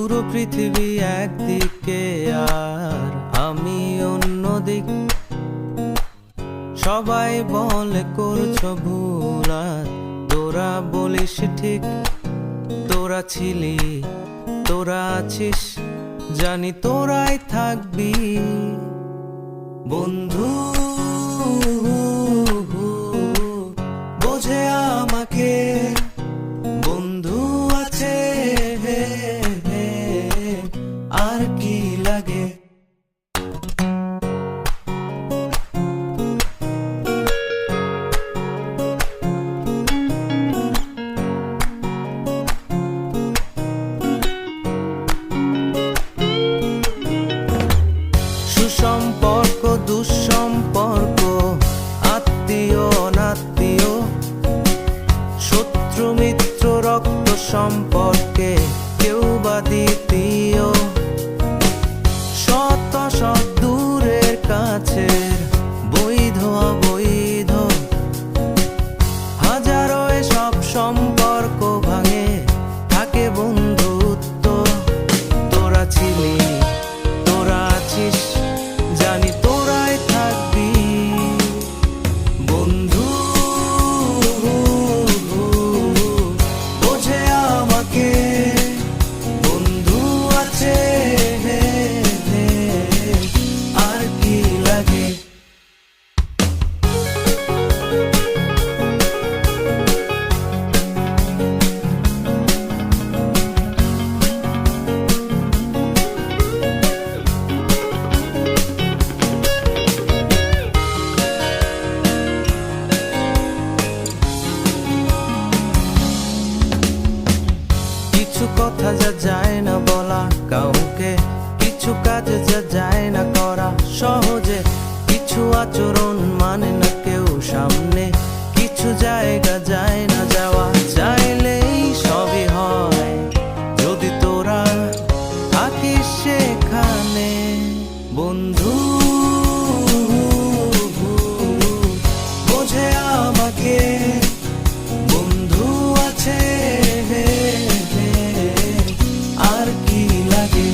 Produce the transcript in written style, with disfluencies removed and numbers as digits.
পুরো পৃথিবী একদিকে আর আমি অন্যদিক। সবাই বলে করছো ভুল আর তোরা বলিস ঠিক। তোরা ছিলি, তোরা আছিস, জানি তোরাই থাকবি বন্ধু। বোঝে আমাকে বন্ধু আছে, আর কি লাগে। সুসম্পর্ক দুঃসম্পর্ক, আত্মীয় অনাত্মীয়, শত্রু মিত্র রক্ত সম্পর্কে কেউ বা দ্বিতীয়। শত শত দূরের কাছের, বৈধ অবৈধ, হাজারো এসব সম্পর্ক ভাঙে, থাকে বন্ধুত্ব। তোরা ছিলি, তোরা আছিস, জানি তোরাই থাকবি বন্ধু। বোঝে আমাকে বন্ধু আছে, আর কি লাগে। কিছু কথা যা যায় না বলা কাউকে, কিছু কাজ যা যায় না করা সহজে, কিছু আচরণ মানে না কেউ সামনে, কিছু জায়গা যায় না যাওয়া, চাইলেই সবই হয় যদি তোরা থাকিস সেখানে বন্ধু। বোঝে আমাকে বন্ধু আছে, আর কি লাগে।